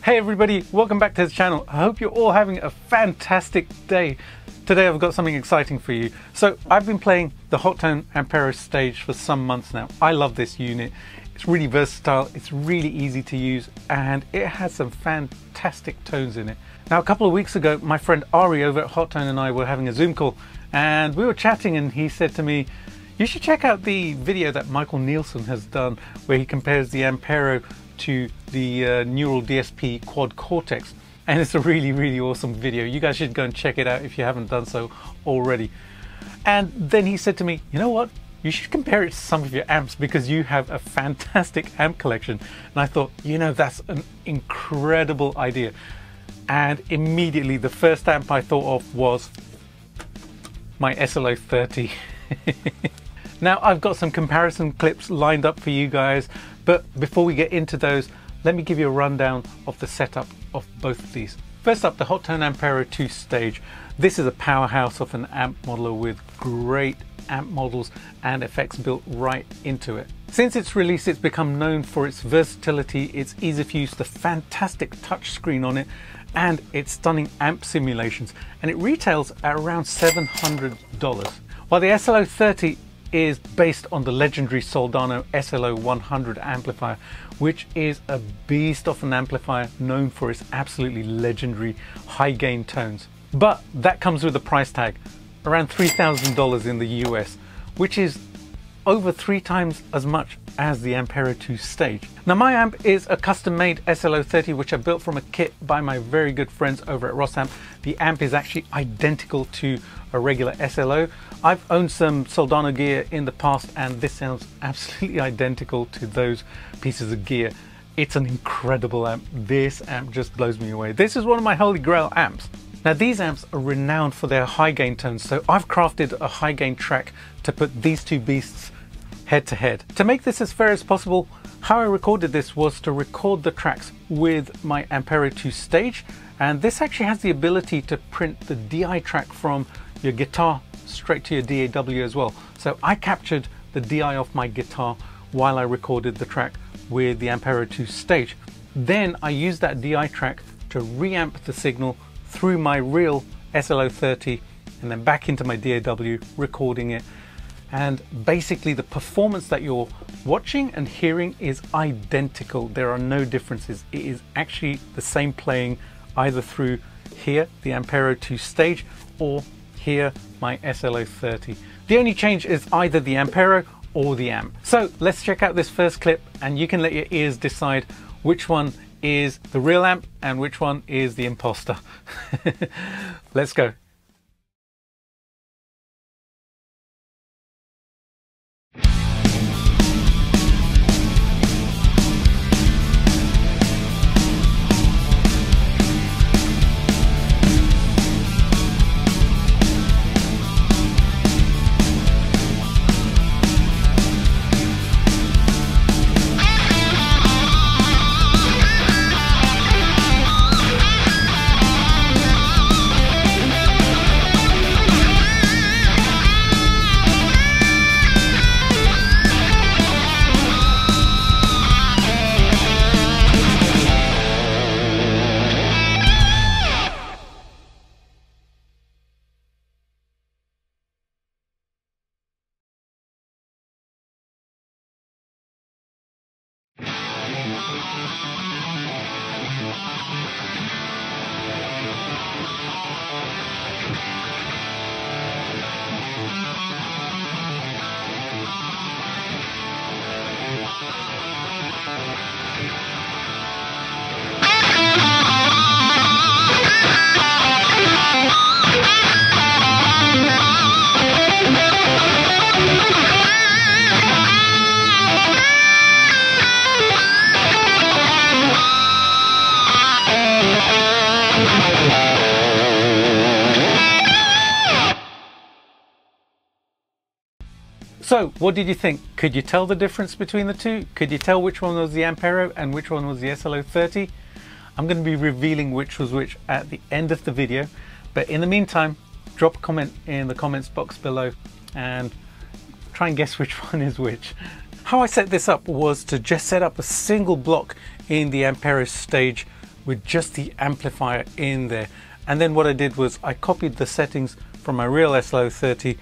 Hey everybody, welcome back to the channel. I hope you're all having a fantastic day. Today I've got something exciting for you. So I've been playing the Hotone Ampero Stage for some months now. I love this unit. It's really versatile, it's really easy to use, and it has some fantastic tones in it. Now a couple of weeks ago, my friend Ari over at Hotone and I were having a Zoom call, and we were chatting and he said to me, you should check out the video that Michael Nielsen has done where he compares the Ampero to the Neural DSP Quad Cortex, and it's a really awesome video. You guys should go and check it out if you haven't done so already. And then he said to me, you know what, you should compare it to some of your amps because you have a fantastic amp collection. And I thought, you know, that's an incredible idea. And immediately the first amp I thought of was my SLO 30. Now I've got some comparison clips lined up for you guys, but before we get into those, let me give you a rundown of the setup of both of these. First up, the Hotone Ampero II Stage. This is a powerhouse of an amp modeler with great amp models and effects built right into it. Since its release, it's become known for its versatility, its ease of use, the fantastic touchscreen on it, and its stunning amp simulations, and it retails at around $700. While the SLO 30 is based on the legendary Soldano SLO 100 amplifier, which is a beast of an amplifier known for its absolutely legendary high gain tones. But that comes with a price tag, around $3,000 in the US, which is over 3 times as much as the Ampero II Stage. Now my amp is a custom made SLO 30 which I built from a kit by my very good friends over at Rossamp. The amp is actually identical to a regular SLO. I've owned some Soldano gear in the past and this sounds absolutely identical to those pieces of gear. It's an incredible amp. This amp just blows me away. This is one of my holy grail amps. Now these amps are renowned for their high gain tones, so I've crafted a high gain track to put these two beasts head to head. To make this as fair as possible, how I recorded this was to record the tracks with my Ampero II Stage, and this actually has the ability to print the DI track from your guitar straight to your DAW as well. So I captured the DI off my guitar while I recorded the track with the Ampero II Stage. Then I used that DI track to reamp the signal through my real SLO 30 and then back into my DAW, recording it. And basically the performance that you're watching and hearing is identical. There are no differences. It is actually the same playing either through here, the Ampero II Stage, or here, my SLO 30. The only change is either the Ampero or the amp. So let's check out this first clip and you can let your ears decide which one is the real amp and which one is the imposter. Let's go. So what did you think? Could you tell the difference between the two? Could you tell which one was the Ampero and which one was the SLO 30? I'm going to be revealing which was which at the end of the video, but in the meantime, drop a comment in the comments box below and try and guess which one is which. How I set this up was to just set up a single block in the Ampero Stage with just the amplifier in there. And then what I did was I copied the settings from my real SLO30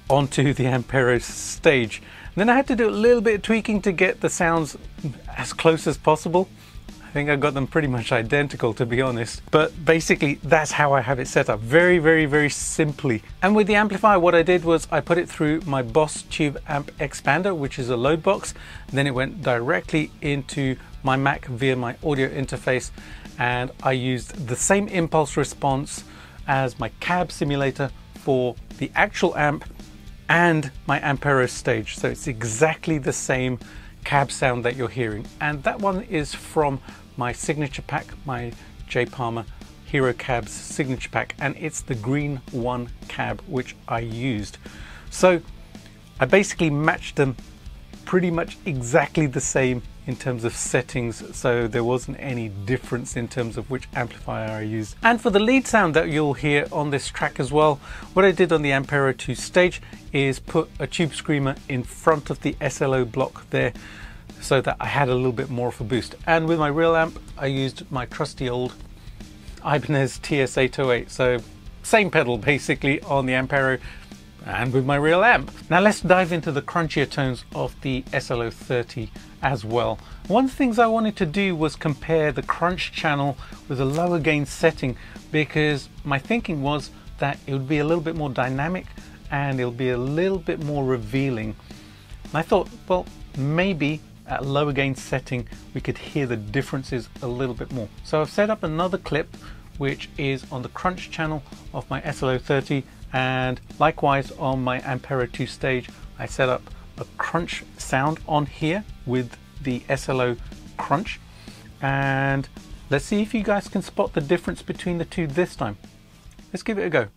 onto the Ampero Stage. And then I had to do a little bit of tweaking to get the sounds as close as possible. I think I got them pretty much identical, to be honest. But basically that's how I have it set up, very, very, very simply. And with the amplifier, what I did was I put it through my Boss Tube Amp Expander, which is a load box. Then it went directly into my Mac via my audio interface, and I used the same impulse response as my cab simulator for the actual amp and my Ampero Stage. So it's exactly the same cab sound that you're hearing, and that one is from my signature pack, my J Palmer Hero Cabs signature pack, and it's the green one cab which I used. So I basically matched them pretty much exactly the same in terms of settings, so there wasn't any difference in terms of which amplifier I used. And for the lead sound that you'll hear on this track as well, what I did on the Ampero II Stage is put a tube screamer in front of the SLO block there, so that I had a little bit more of a boost. And with my real amp, I used my trusty old Ibanez TS808, so same pedal basically on the Ampero and with my real amp. Now let's dive into the crunchier tones of the SLO30 as well. One of the things I wanted to do was compare the crunch channel with a lower gain setting, because my thinking was that it would be a little bit more dynamic and it'll be a little bit more revealing. And I thought, well, maybe at a lower gain setting we could hear the differences a little bit more. So I've set up another clip which is on the crunch channel of my SLO30, and likewise on my Ampero II Stage I set up a crunch sound on here with the SLO crunch, and let's see if you guys can spot the difference between the two this time. Let's give it a go.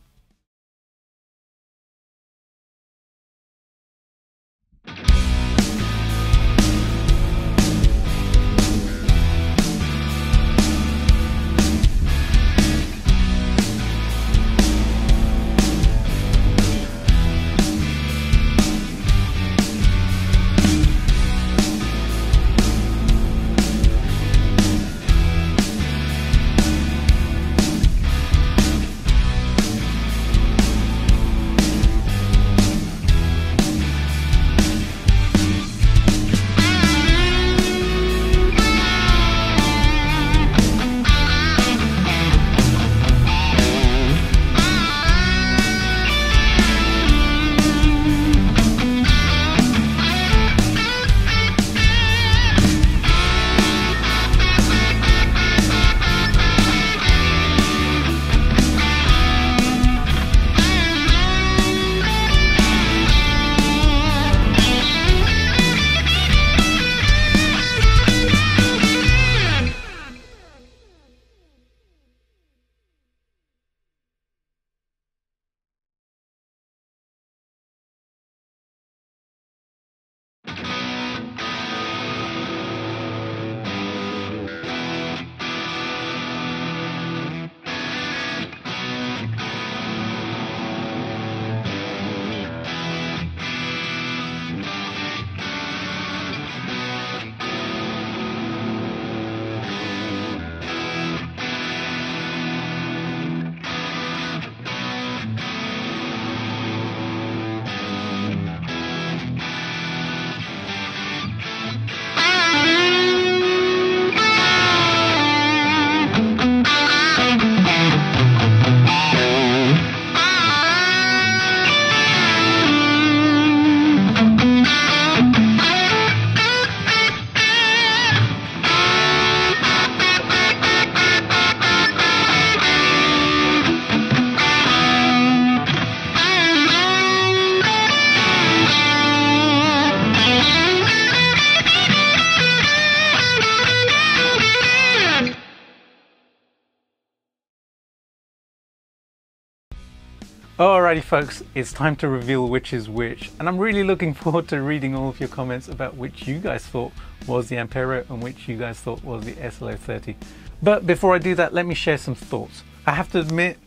Alrighty folks, it's time to reveal which is which, and I'm really looking forward to reading all of your comments about which you guys thought was the Ampero and which you guys thought was the SLO30. But before I do that, let me share some thoughts. I have to admit,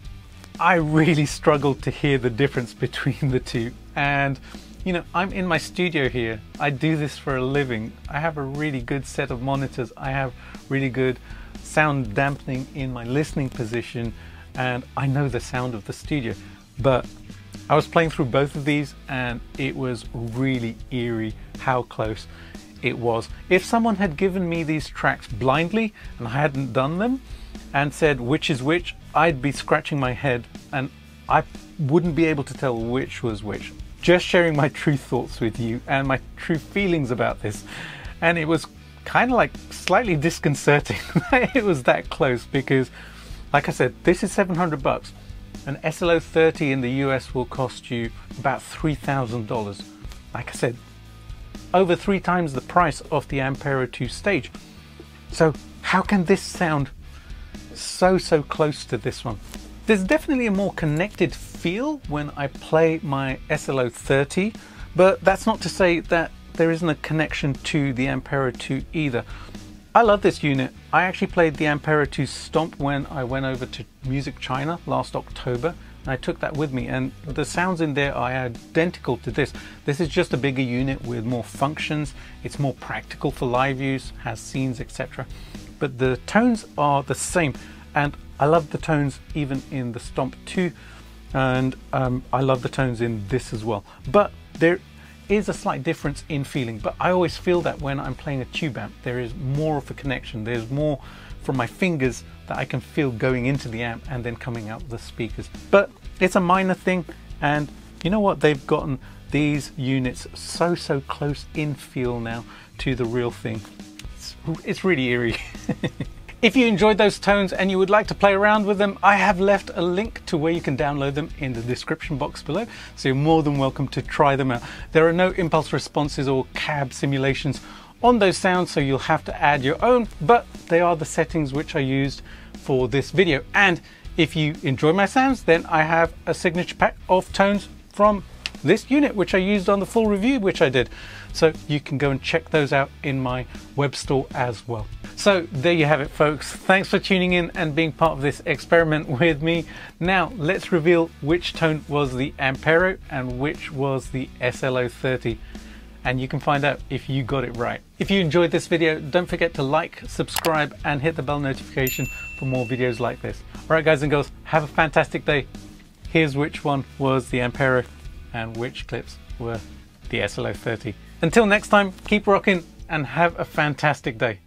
I really struggled to hear the difference between the two, and you know, I'm in my studio here, I do this for a living, I have a really good set of monitors, I have really good sound dampening in my listening position, and I know the sound of the studio, but I was playing through both of these and it was really eerie how close it was. If someone had given me these tracks blindly and I hadn't done them and said which is which, I'd be scratching my head and I wouldn't be able to tell which was which. Just sharing my true thoughts with you and my true feelings about this, and it was kind of like slightly disconcerting that it was that close, because like I said, this is $700. An SLO 30 in the US will cost you about $3,000. Like I said, over 3 times the price of the Ampero II Stage. So how can this sound so close to this one? There's definitely a more connected feel when I play my SLO 30, but that's not to say that there isn't a connection to the Ampero II either. I love this unit. I actually played the Ampero II Stomp when I went over to Music China last October, and I took that with me, and the sounds in there are identical to this. This is just a bigger unit with more functions. It's more practical for live use, has scenes, etc. But the tones are the same, and I love the tones even in the Stomp 2, and I love the tones in this as well. But there is a slight difference in feeling, but I always feel that when I'm playing a tube amp, there is more of a connection. There's more from my fingers that I can feel going into the amp and then coming out the speakers. But it's a minor thing, and you know what? They've gotten these units so close in feel now to the real thing. It's really eerie. If you enjoyed those tones and you would like to play around with them, I have left a link to where you can download them in the description box below, so you're more than welcome to try them out. There are no impulse responses or cab simulations on those sounds, so you'll have to add your own, but they are the settings which I used for this video. And if you enjoy my sounds, then I have a signature pack of tones from this unit which I used on the full review which I did, so you can go and check those out in my web store as well. So there you have it, folks. Thanks for tuning in and being part of this experiment with me. Now let's reveal which tone was the Ampero and which was the SLO 30, and you can find out if you got it right. If you enjoyed this video, don't forget to like, subscribe and hit the bell notification for more videos like this. Alright guys and girls, have a fantastic day. Here's which one was the Ampero and which clips were the SLO 30. Until next time, keep rocking and have a fantastic day.